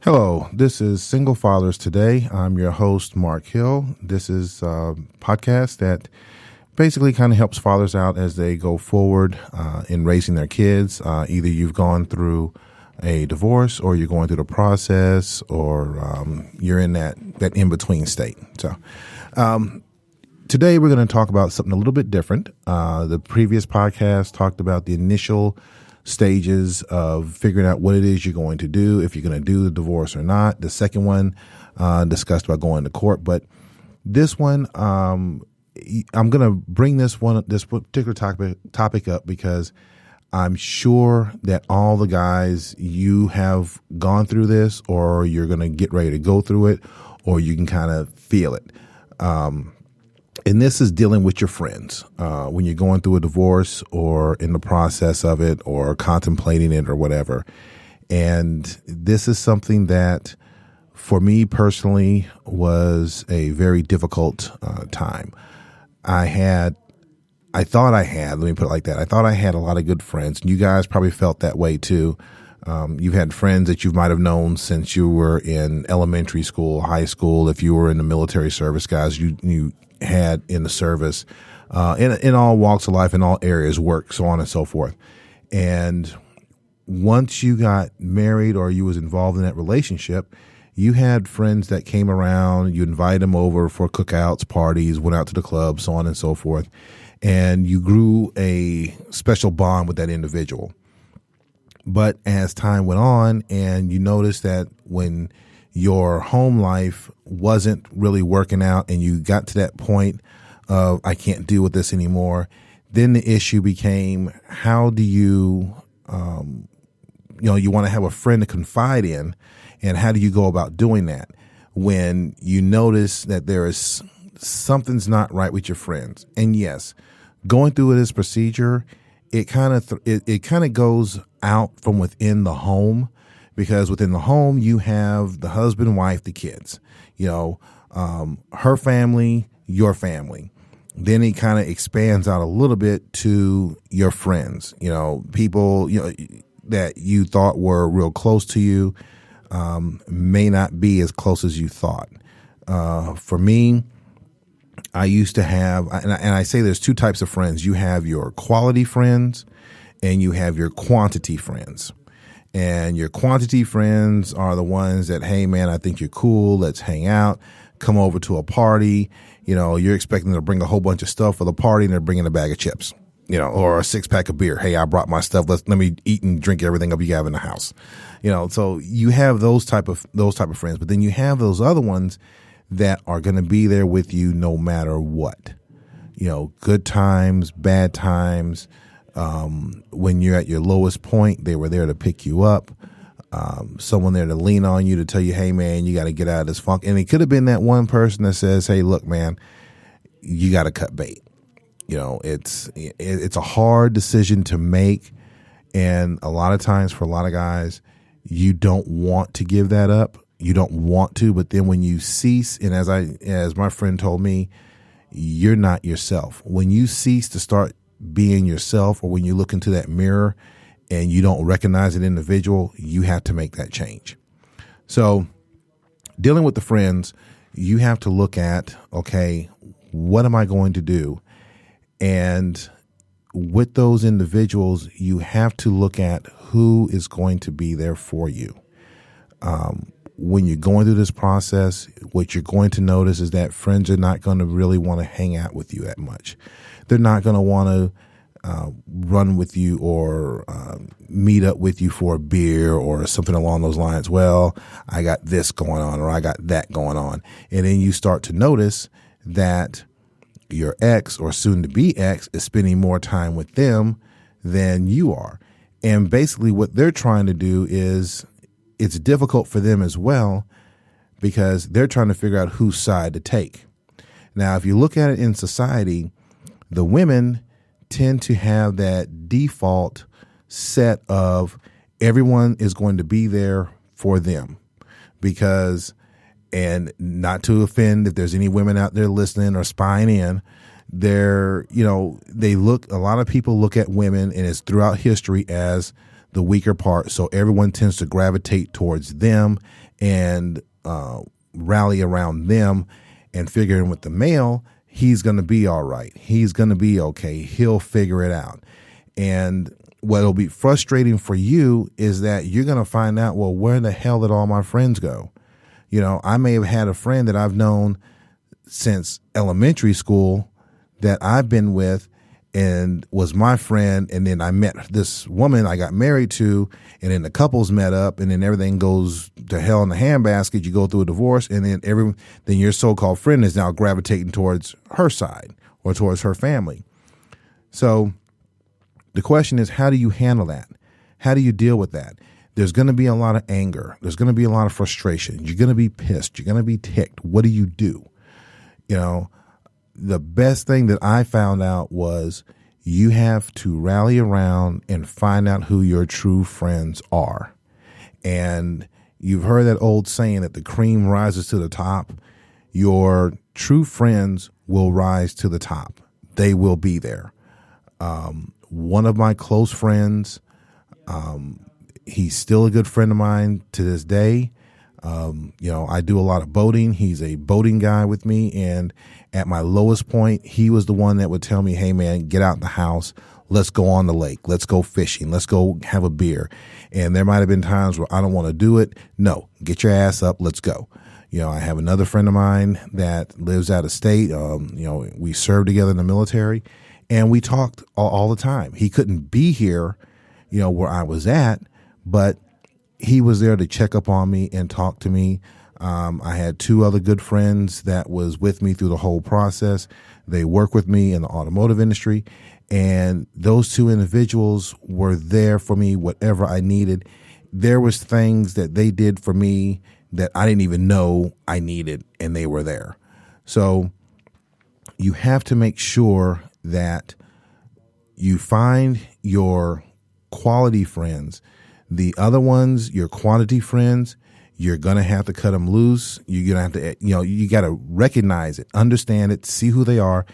Hello, this is Single Fathers Today. I'm your host, Mark Hill. This is a podcast that basically kind of helps fathers out as they go forward in raising their kids. Either you've gone through a divorce or you're going through the process or you're in that in-between state. So today we're going to talk about something a little bit different. The previous podcast talked about the initial stages of figuring out what it is you're going to do, if you're going to do the divorce or not. The second one discussed about going to court, but this one, I'm going to bring this particular topic up because I'm sure that all the guys, you have gone through this, or you're going to get ready to go through it, or you can kind of feel it. And this is dealing with your friends when you're going through a divorce or in the process of it or contemplating it or whatever. And this is something that for me personally was a very difficult time. Let me put it like that. I thought I had a lot of good friends. And you guys probably felt that way too. You've had friends that you might have known since you were in elementary school, high school. If you were in the military service, guys, you had in the service, in all walks of life, in all areas, work, so on and so forth. And once you got married or you was involved in that relationship, you had friends that came around, you invited them over for cookouts, parties, went out to the club, so on and so forth. And you grew a special bond with that individual. But as time went on and you noticed that when your home life wasn't really working out and you got to that point of, I can't deal with this anymore, then the issue became, how do you, you want to have a friend to confide in, and how do you go about doing that when you notice that there is something's not right with your friends? And yes, going through this procedure, it kind of goes out from within the home, because within the home you have the husband, wife, the kids, her family, your family. Then it kind of expands out a little bit to your friends, people, that you thought were real close to you, may not be as close as you thought. For me, I used to have, and I say there's two types of friends. You have your quality friends and you have your quantity friends. And your quantity friends are the ones that, hey man, I think you're cool. Let's hang out, come over to a party. You're expecting them to bring a whole bunch of stuff for the party and they're bringing a bag of chips, or a 6-pack of beer. Hey, I brought my stuff. Let me eat and drink everything up you have in the house. So you have those type of friends, but then you have those other ones that are going to be there with you no matter what. Good times, bad times. When you're at your lowest point, they were there to pick you up. Someone there to lean on you, to tell you, hey man, you got to get out of this funk. And it could have been that one person that says, hey, look, man, you got to cut bait. It's a hard decision to make. And a lot of times for a lot of guys, you don't want to give that up. You don't want to, but then when you cease, and as my friend told me, you're not yourself. When you cease to start being yourself, or when you look into that mirror and you don't recognize an individual, you have to make that change. So dealing with the friends, you have to look at, okay, what am I going to do? And with those individuals, you have to look at who is going to be there for you. When you're going through this process, what you're going to notice is that friends are not going to really want to hang out with you that much. They're not going to want to run with you or meet up with you for a beer or something along those lines. Well, I got this going on, or I got that going on. And then you start to notice that your ex, or soon to be ex, is spending more time with them than you are. And basically what they're trying to do is, it's difficult for them as well, because they're trying to figure out whose side to take. Now, if you look at it in society, the women tend to have that default set of everyone is going to be there for them, because, and not to offend if there's any women out there listening or spying in, a lot of people look at women, and it's throughout history, as the weaker part. So everyone tends to gravitate towards them and rally around them and figuring with the male, he's going to be all right. He's going to be okay. He'll figure it out. And what'll be frustrating for you is that you're going to find out, well, where the hell did all my friends go? You know, I may have had a friend that I've known since elementary school that I've been with and was my friend. And then I met this woman I got married to, and then the couples met up, and then everything goes to hell in the handbasket. You go through a divorce, and then then your so-called friend is now gravitating towards her side or towards her family. So the question is, how do you handle that? How do you deal with that? There's going to be a lot of anger. There's going to be a lot of frustration. You're going to be pissed. You're going to be ticked. What do you do? You know, the best thing that I found out was you have to rally around and find out who your true friends are. And you've heard that old saying that the cream rises to the top. Your true friends will rise to the top. They will be there. One of my close friends, he's still a good friend of mine to this day. You know, I do a lot of boating. He's a boating guy with me. And at my lowest point, he was the one that would tell me, hey, man, get out the house. Let's go on the lake. Let's go fishing. Let's go have a beer. And there might have been times where I don't want to do it. No, get your ass up. Let's go. You know, I have another friend of mine that lives out of state. You know, we served together in the military, and we talked all the time. He couldn't be here, you know, where I was at, but he was there to check up on me and talk to me. I had two other good friends that was with me through the whole process. They work with me in the automotive industry, and those two individuals were there for me, whatever I needed. There was things that they did for me that I didn't even know I needed, and they were there. So you have to make sure that you find your quality friends. The other ones, your quantity friends, you're going to have to cut them loose. You're going to have to, you know, you got to recognize it, understand it, see who they are.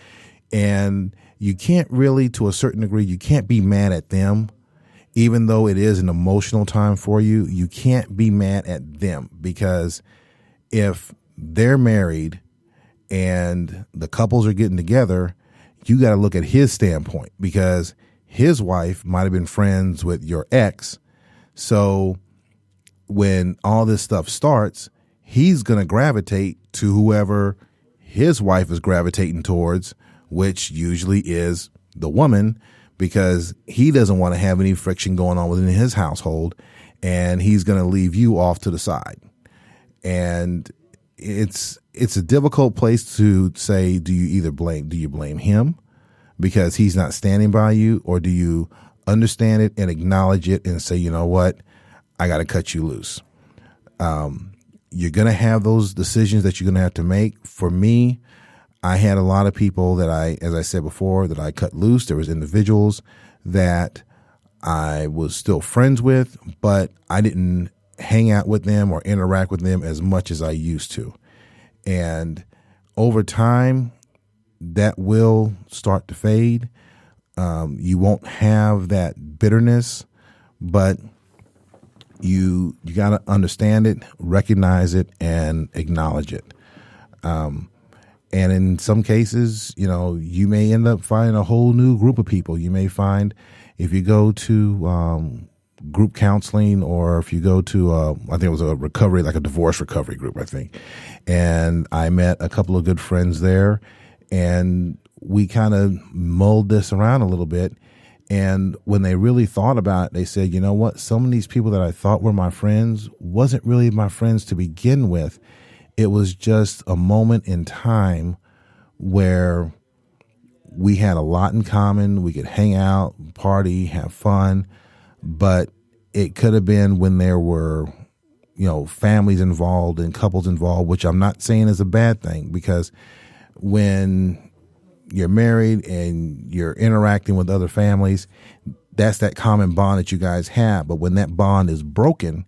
And you can't really, to a certain degree, you can't be mad at them. Even though it is an emotional time for you, you can't be mad at them, because if they're married and the couples are getting together, you got to look at his standpoint, because his wife might have been friends with your ex. So when all this stuff starts, he's going to gravitate to whoever his wife is gravitating towards, which usually is the woman, because he doesn't want to have any friction going on within his household, and he's going to leave you off to the side. And it's a difficult place to say, do you blame him because he's not standing by you, or do you understand it and acknowledge it and say, you know what, I got to cut you loose. You're going to have those decisions that you're going to have to make. For me, I had a lot of people that as I said before, that I cut loose. There was individuals that I was still friends with, but I didn't hang out with them or interact with them as much as I used to. And over time, that will start to fade. You won't have that bitterness, but you got to understand it, recognize it, and acknowledge it. And in some cases, you know, you may end up finding a whole new group of people. You may find, if you go to group counseling, or if you go to, I think it was a recovery, like a divorce recovery group, I think. And I met a couple of good friends there, and we kind of mulled this around a little bit. And when they really thought about it, they said, you know what, some of these people that I thought were my friends wasn't really my friends to begin with. It was just a moment in time where we had a lot in common. We could hang out, party, have fun, but it could have been when there were, you know, families involved and couples involved, which I'm not saying is a bad thing, because when you're married and you're interacting with other families, that's that common bond that you guys have. But when that bond is broken,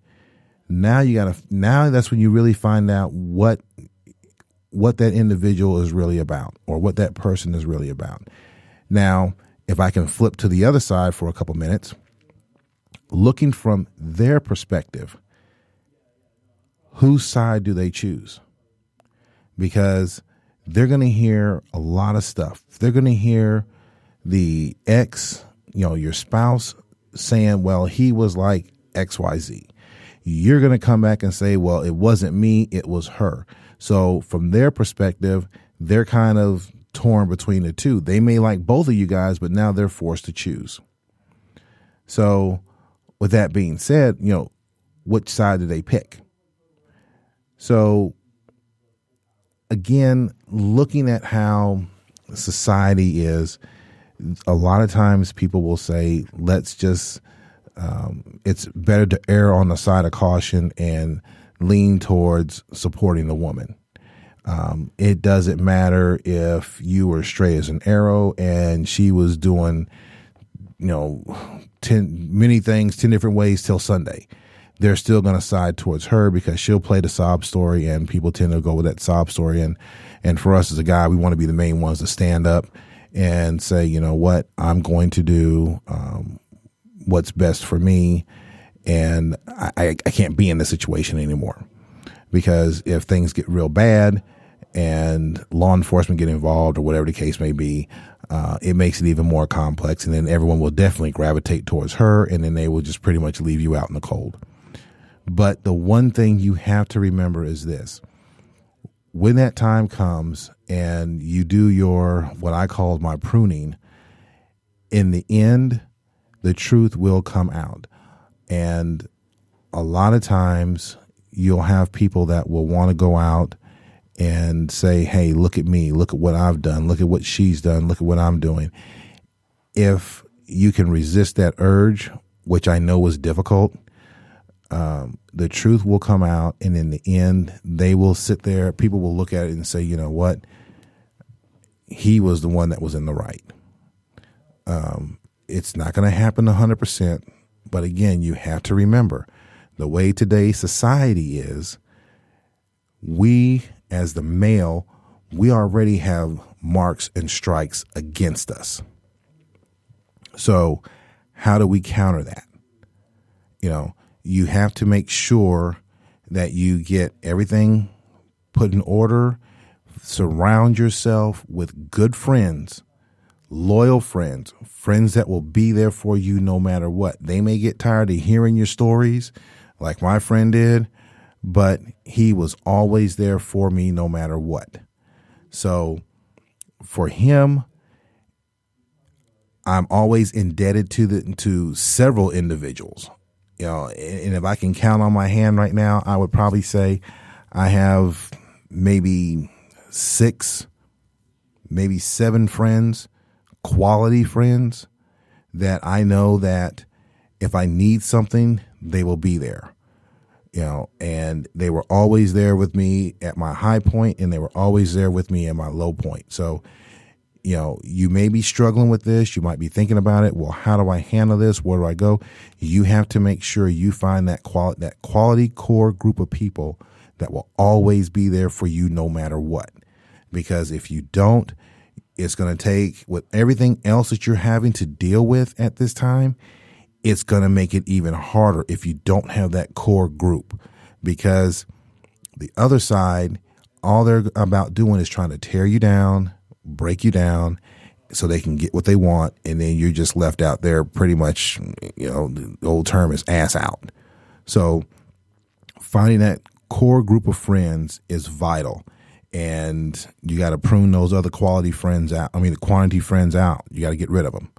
now that's when you really find out what that individual is really about, or what that person is really about. Now, if I can flip to the other side for a couple minutes, looking from their perspective, whose side do they choose? Because they're going to hear a lot of stuff. They're going to hear the ex, your spouse saying, well, he was like XYZ. You're going to come back and say, well, it wasn't me, it was her. So from their perspective, they're kind of torn between the two. They may like both of you guys, but now they're forced to choose. So with that being said, which side do they pick? So again, looking at how society is, a lot of times people will say, let's just, it's better to err on the side of caution and lean towards supporting the woman. It doesn't matter if you were straight as an arrow and she was doing, 10 different ways till Sunday. They're still going to side towards her because she'll play the sob story, and people tend to go with that sob story. And for us as a guy, we want to be the main ones to stand up and say, you know what, I'm going to do what's best for me. And I can't be in this situation anymore, because if things get real bad and law enforcement get involved or whatever the case may be, it makes it even more complex. And then everyone will definitely gravitate towards her, and then they will just pretty much leave you out in the cold. But the one thing you have to remember is this: when that time comes and you do your, what I call my pruning, in the end, the truth will come out. And a lot of times you'll have people that will want to go out and say, hey, look at me, look at what I've done, look at what she's done, look at what I'm doing. If you can resist that urge, which I know is difficult, the truth will come out, and in the end, they will sit there. People will look at it and say, you know what? He was the one that was in the right. It's not going to happen 100%. But again, you have to remember, the way today's society is, we as the male, we already have marks and strikes against us. So how do we counter that? You have to make sure that you get everything put in order. Surround yourself with good friends, loyal friends, friends that will be there for you no matter what. They may get tired of hearing your stories like my friend did, but he was always there for me no matter what. So for him, I'm always indebted to several individuals. And if I can count on my hand right now, I would probably say I have maybe 6, maybe 7 friends, quality friends, that I know that if I need something, they will be there. And they were always there with me at my high point, and they were always there with me at my low point. So, you may be struggling with this. You might be thinking about it. Well, how do I handle this? Where do I go? You have to make sure you find that quality core group of people that will always be there for you no matter what. Because if you don't, it's going to take, with everything else that you're having to deal with at this time, it's going to make it even harder if you don't have that core group. Because the other side, all they're about doing is trying to tear you down, break you down, so they can get what they want, and then you're just left out there pretty much, the old term is ass out. So finding that core group of friends is vital, and you got to prune those other quality friends out. The quantity friends out. You got to get rid of them.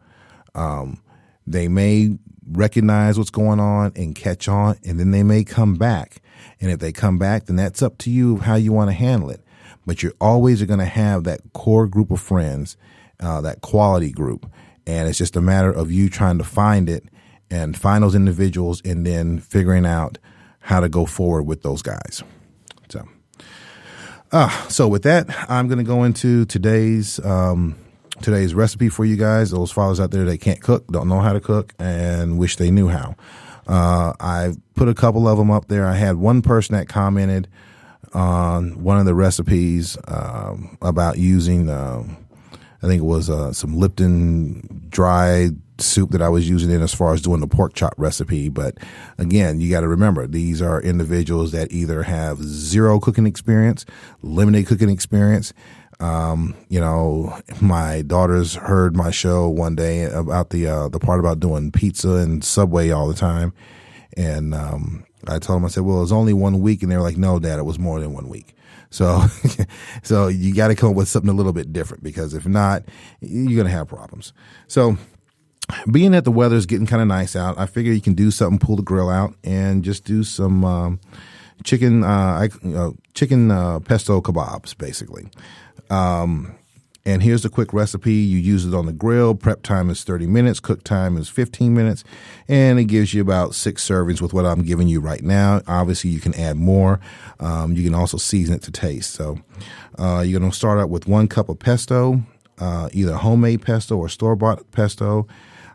They may recognize what's going on and catch on, and then they may come back. And if they come back, then that's up to you how you want to handle it. But you're always going to have that core group of friends, that quality group. And it's just a matter of you trying to find it and find those individuals, and then figuring out how to go forward with those guys. So with that, I'm going to go into today's recipe for you guys. Those fathers out there that can't cook, don't know how to cook, and wish they knew how. I put a couple of them up there. I had one person that commented on one of the recipes about using I think it was some Lipton dry soup that I was using in as far as doing the pork chop recipe. But again, you got to remember, these are individuals that either have zero cooking experience, limited cooking experience. My daughters heard my show one day about the part about doing pizza and Subway all the time. And I told them, I said, well, it was only 1 week. And they were like, no, Dad, it was more than 1 week. So, so you got to come up with something a little bit different, because if not, you're going to have problems. So being that the weather's getting kind of nice out, I figure you can do something, pull the grill out and just do some chicken pesto kebabs, basically. And here's the quick recipe. You use it on the grill. Prep time is 30 minutes. Cook time is 15 minutes. And it gives you about 6 servings with what I'm giving you right now. Obviously, you can add more. You can also season it to taste. So you're going to start out with 1 cup of pesto, either homemade pesto or store-bought pesto.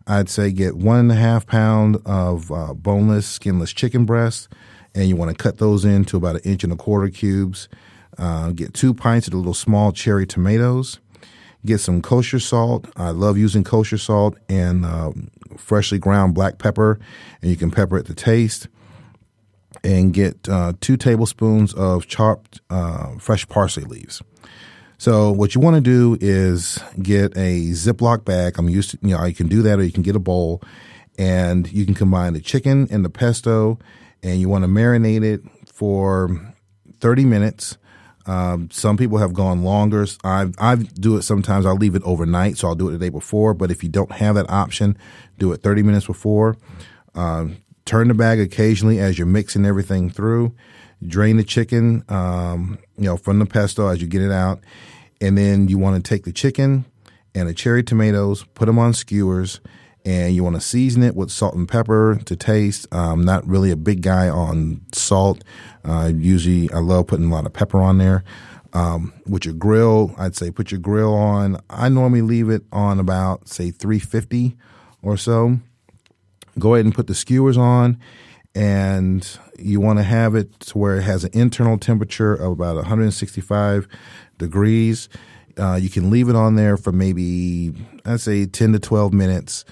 I'd say get 1.5 pound of boneless, skinless chicken breasts. And you want to cut those into about 1.25 inch cubes. Get 2 pints of the little small cherry tomatoes. Get some kosher salt. I love using kosher salt and freshly ground black pepper, and you can pepper it to taste. And get 2 tablespoons of chopped fresh parsley leaves. So what you want to do is get a Ziploc bag. I'm used to, you can do that, or you can get a bowl, and you can combine the chicken and the pesto, and you want to marinate it for 30 minutes. Some people have gone longer. I do it sometimes. I'll leave it overnight, so I'll do it the day before. But if you don't have that option, do it 30 minutes before. Turn the bag occasionally as you're mixing everything through. Drain the chicken, from the pesto as you get it out. And then you want to take the chicken and the cherry tomatoes, put them on skewers, and you want to season it with salt and pepper to taste. I'm not really a big guy on salt. Usually I love putting a lot of pepper on there. With your grill, I'd say put your grill on. I normally leave it on about, say, 350 or so. Go ahead and put the skewers on, and you want to have it to where it has an internal temperature of about 165 degrees. You can leave it on there for maybe, I'd say, 10 to 12 minutes.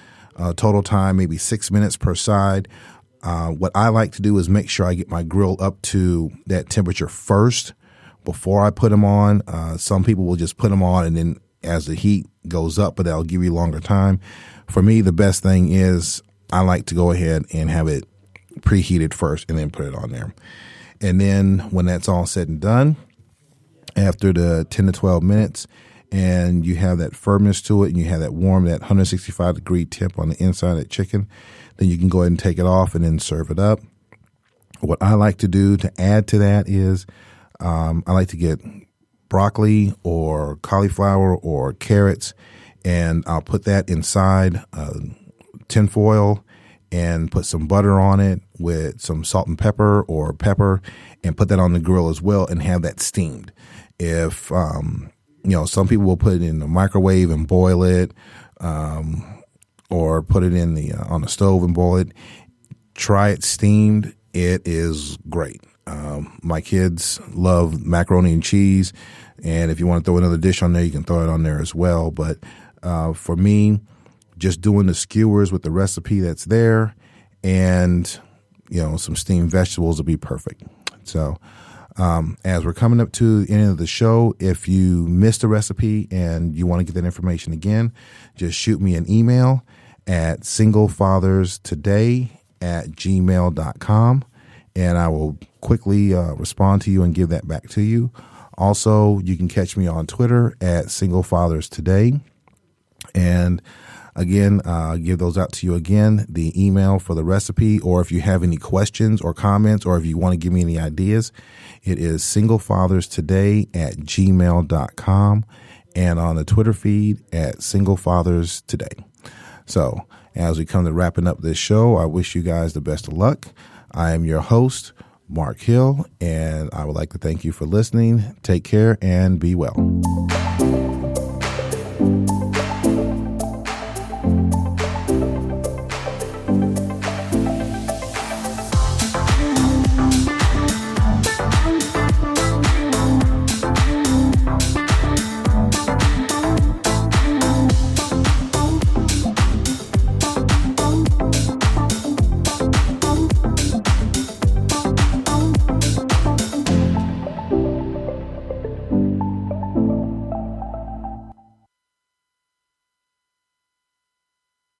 Total time, maybe 6 minutes per side. What I like to do is make sure I get my grill up to that temperature first before I put them on. Some people will just put them on and then as the heat goes up, but that'll give you longer time. For me, the best thing is I like to go ahead and have it preheated first and then put it on there. And then when that's all said and done, after the 10 to 12 minutes, and you have that firmness to it, and you have that warm, that 165 degree temp on the inside of that chicken, then you can go ahead and take it off and then serve it up. What I like to do to add to that is I like to get broccoli or cauliflower or carrots, and I'll put that inside tinfoil and put some butter on it with some salt and pepper or pepper, and put that on the grill as well and have that steamed. If some people will put it in the microwave and boil it, or put it in the on the stove and boil it. Try it steamed. It is great. My kids love macaroni and cheese, and if you want to throw another dish on there, you can throw it on there as well. But for me, just doing the skewers with the recipe that's there, and some steamed vegetables will be perfect. So. As we're coming up to the end of the show, if you missed a recipe and you want to get that information again, just shoot me an email at singlefatherstoday@gmail.com, and I will quickly respond to you and give that back to you. Also, you can catch me on Twitter at singlefatherstoday. And again, give those out to you again, the email for the recipe, or if you have any questions or comments, or if you want to give me any ideas, it is singlefatherstoday@gmail.com, and on the Twitter feed at singlefatherstoday. So as we come to wrapping up this show, I wish you guys the best of luck. I am your host, Mark Hill, and I would like to thank you for listening. Take care and be well.